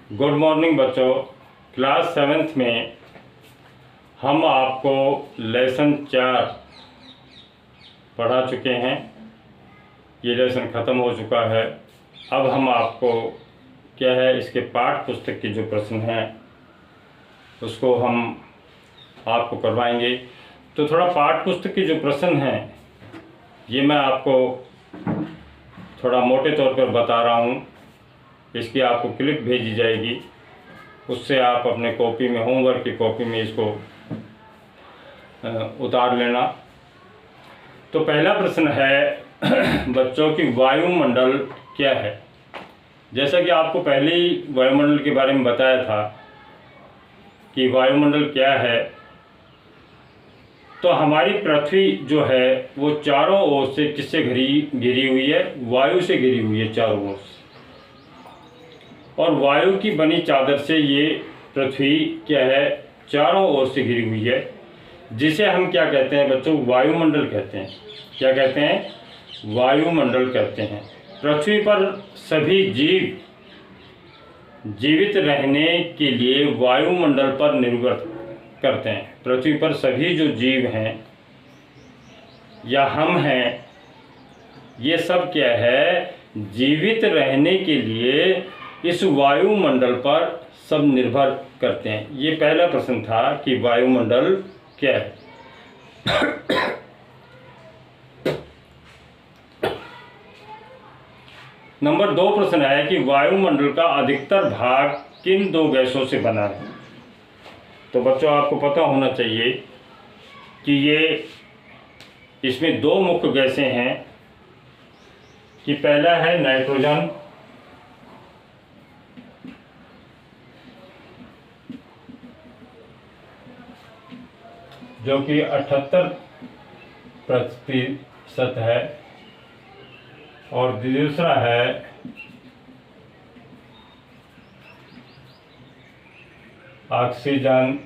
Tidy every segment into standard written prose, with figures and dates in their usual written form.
Good morning बच्चों। Class 7th में हम आपको लेसन 4 पढ़ा चुके हैं। ये लेसन ख़त्म हो चुका है। अब हम आपको क्या है, इसके पाठ्य पुस्तक के जो प्रश्न हैं उसको हम आपको करवाएंगे। तो थोड़ा पाठ्य पुस्तक के जो प्रश्न हैं ये मैं आपको थोड़ा मोटे तौर पर बता रहा हूँ। इसकी आपको क्लिप भेजी जाएगी, उससे आप अपने कॉपी में, होमवर्क की कॉपी में इसको उतार लेना। तो पहला प्रश्न है बच्चों की वायुमंडल क्या है। जैसा कि आपको पहले ही वायुमंडल के बारे में बताया था कि वायुमंडल क्या है, तो हमारी पृथ्वी जो है वो चारों ओर से किससे घिरी हुई है? वायु से घिरी हुई है चारों ओर से। और वायु की बनी चादर से ये पृथ्वी क्या है, चारों ओर से घिरी हुई है, जिसे हम क्या कहते हैं बच्चों? वायुमंडल कहते हैं। क्या कहते हैं? वायुमंडल कहते हैं। पृथ्वी पर सभी जीव जीवित रहने के लिए वायुमंडल पर निर्भर करते हैं। पृथ्वी पर सभी जो जीव हैं या हम हैं, ये सब क्या है, जीवित रहने के लिए इस वायुमंडल पर सब निर्भर करते हैं। ये पहला प्रश्न था कि वायुमंडल क्या है। नंबर 2 प्रश्न है कि वायुमंडल का अधिकतर भाग किन 2 गैसों से बना है। तो बच्चों आपको पता होना चाहिए कि ये इसमें 2 मुख्य गैसें हैं कि पहला है नाइट्रोजन जो कि 78% है, और दूसरा है ऑक्सीजन,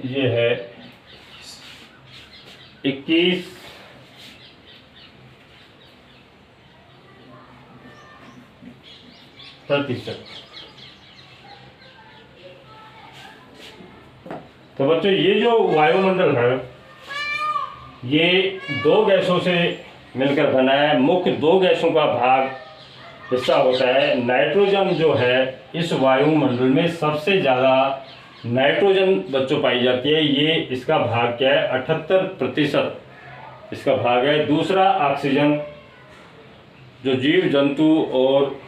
ये है 21%। तो बच्चों ये जो वायुमंडल है ये 2 गैसों से मिलकर बना है। मुख्य 2 गैसों का भाग हिस्सा होता है। नाइट्रोजन जो है, इस वायुमंडल में सबसे ज़्यादा नाइट्रोजन बच्चों पाई जाती है। ये इसका भाग क्या है? 78% इसका भाग है। दूसरा ऑक्सीजन, जो जीव जंतु और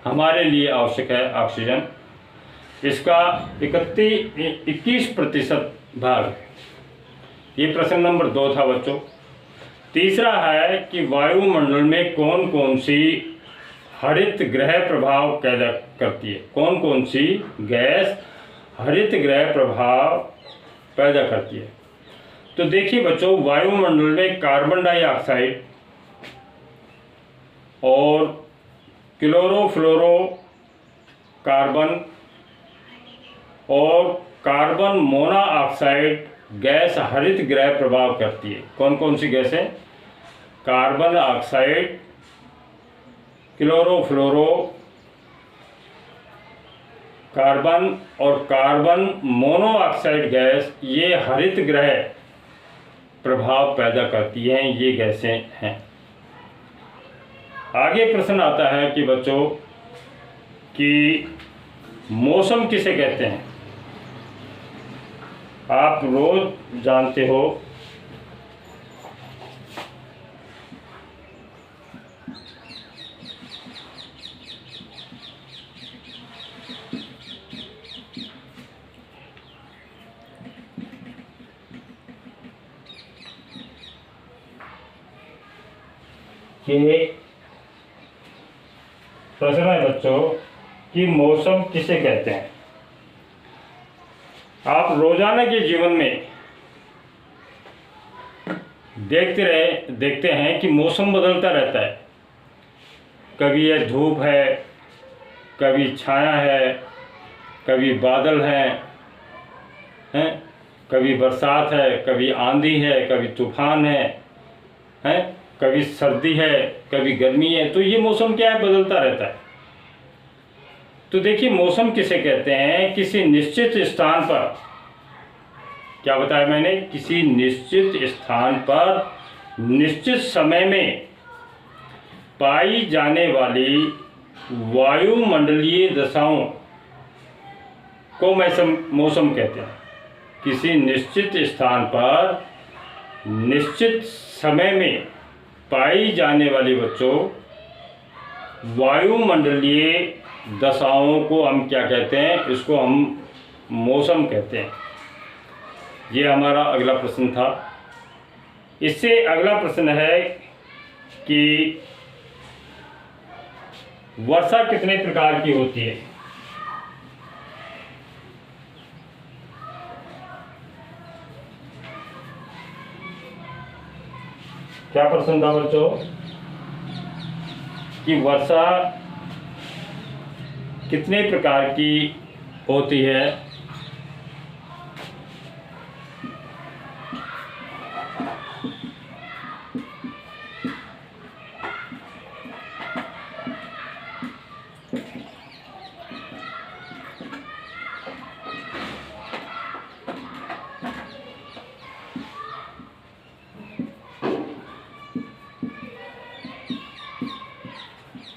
हमारे लिए आवश्यक है ऑक्सीजन, इसका 21% भाग। ये प्रश्न नंबर 2 था बच्चों। तीसरा है कि वायुमंडल में कौन कौन सी हरित गृह प्रभाव पैदा करती है। कौन कौन सी गैस हरित गृह प्रभाव पैदा करती है? तो देखिए बच्चों, वायुमंडल में कार्बन डाइऑक्साइड और क्लोरोफ्लोरो कार्बन और कार्बन मोनोऑक्साइड गैस हरित गृह प्रभाव करती है। कौन कौन सी गैसें? कार्बन ऑक्साइड, क्लोरोफ्लोरो कार्बन और कार्बन मोनोऑक्साइड गैस, ये हरित गृह प्रभाव पैदा करती हैं। ये गैसें हैं। आगे प्रश्न आता है कि बच्चों कि मौसम किसे कहते हैं। आप रोज जानते हो कि प्रश्न है बच्चों कि मौसम किसे कहते हैं। आप रोजाना के जीवन में देखते हैं कि मौसम बदलता रहता है। कभी यह धूप है, कभी छाया है, कभी बादल हैं, कभी बरसात है, कभी आंधी है, कभी तूफान है, कभी सर्दी है, कभी गर्मी है, तो ये मौसम क्या है, बदलता रहता है। तो देखिए मौसम किसे कहते हैं, किसी निश्चित स्थान पर, क्या बताया मैंने, किसी निश्चित स्थान पर निश्चित समय में पाई जाने वाली वायुमंडलीय दशाओं को मौसम कहते हैं। किसी निश्चित स्थान पर निश्चित समय में पाई जाने वाली बच्चों वायुमंडलीय दशाओं को हम क्या कहते हैं, इसको हम मौसम कहते हैं। ये हमारा अगला प्रश्न था। इससे अगला प्रश्न है कि वर्षा कितने प्रकार की होती है। क्या प्रश्न था बच्चों कि वर्षा कितने प्रकार की होती है।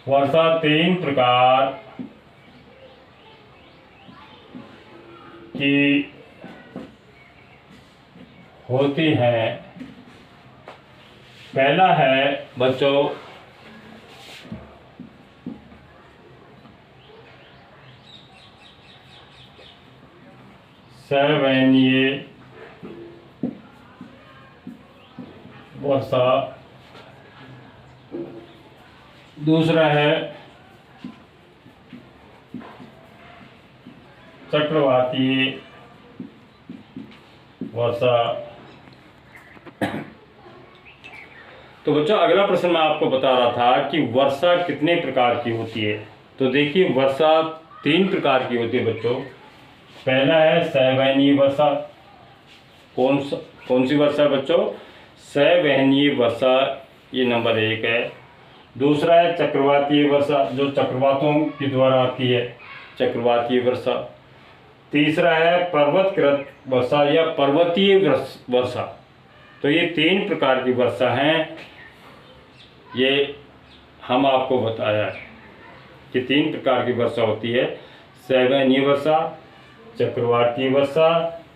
वर्षा 3 प्रकार की होती है। पहला है बच्चों सवैनीय वर्षा, दूसरा है चक्रवातीय वर्षा। तो बच्चों अगला प्रश्न मैं आपको बता रहा था कि वर्षा कितने प्रकार की होती है। तो देखिए वर्षा 3 प्रकार की होती है बच्चों। पहला है सवैनीय वर्षा। कौन सी वर्षा बच्चों, सवैनीय वर्षा, ये नंबर 1 है। दूसरा है चक्रवातीय वर्षा, जो चक्रवातों के द्वारा आती है, चक्रवातीय वर्षा। तीसरा है पर्वतकृत वर्षा या पर्वतीय वर्षा। तो ये 3 प्रकार की वर्षा हैं, ये हम आपको बताया है कि 3 प्रकार की वर्षा होती है, सवैनीय वर्षा, चक्रवातीय वर्षा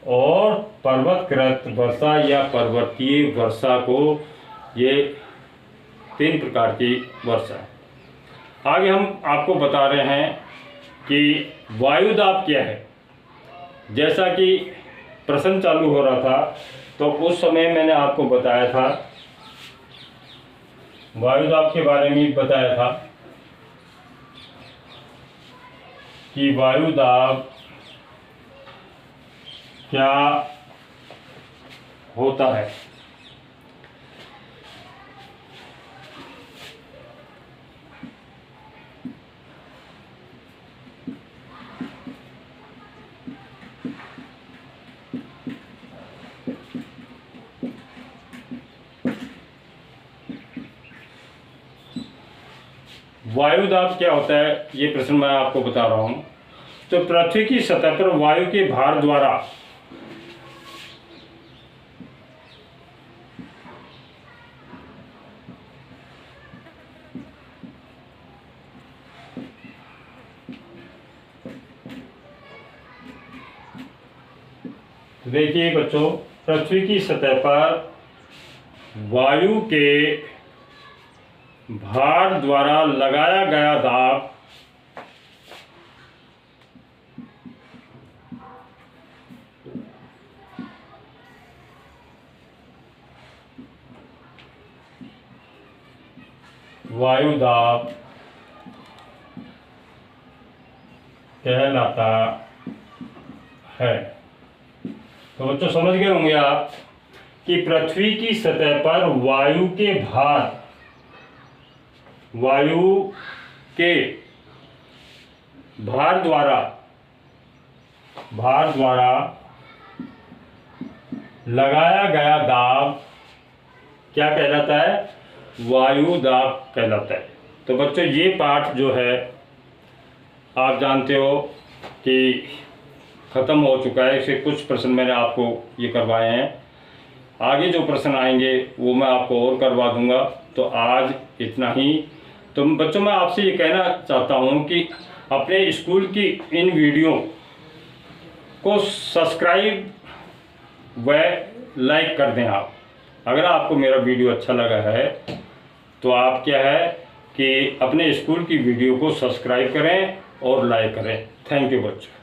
और पर्वतकृत वर्षा या पर्वतीय वर्षा को, ये 3 प्रकार की वर्षा है। आगे हम आपको बता रहे हैं कि वायुदाब क्या है। जैसा कि प्रश्न चालू हो रहा था तो उस समय मैंने आपको बताया था, वायुदाब के बारे में बताया था कि वायुदाब क्या होता है। वायुदाब क्या होता है, ये प्रश्न मैं आपको बता रहा हूं। तो पृथ्वी की सतह पर वायु के भार द्वारा देखिए बच्चों, पृथ्वी की सतह पर वायु के भार द्वारा लगाया गया दाब वायुदाब कहलाता है। तो बच्चों समझ गए होंगे आप कि पृथ्वी की सतह पर वायु के भार द्वारा लगाया गया दाब क्या कहलाता है, वायु दाब कहलाता है। तो बच्चों ये पाठ जो है आप जानते हो कि ख़त्म हो चुका है। इससे कुछ प्रश्न मैंने आपको ये करवाए हैं, आगे जो प्रश्न आएंगे वो मैं आपको और करवा दूंगा। तो आज इतना ही। तो बच्चों मैं आपसे ये कहना चाहता हूँ कि अपने स्कूल की इन वीडियो को सब्सक्राइब व लाइक कर दें आप। अगर आपको मेरा वीडियो अच्छा लगा है तो आप क्या है कि अपने स्कूल की वीडियो को सब्सक्राइब करें और लाइक करें। थैंक यू बच्चों।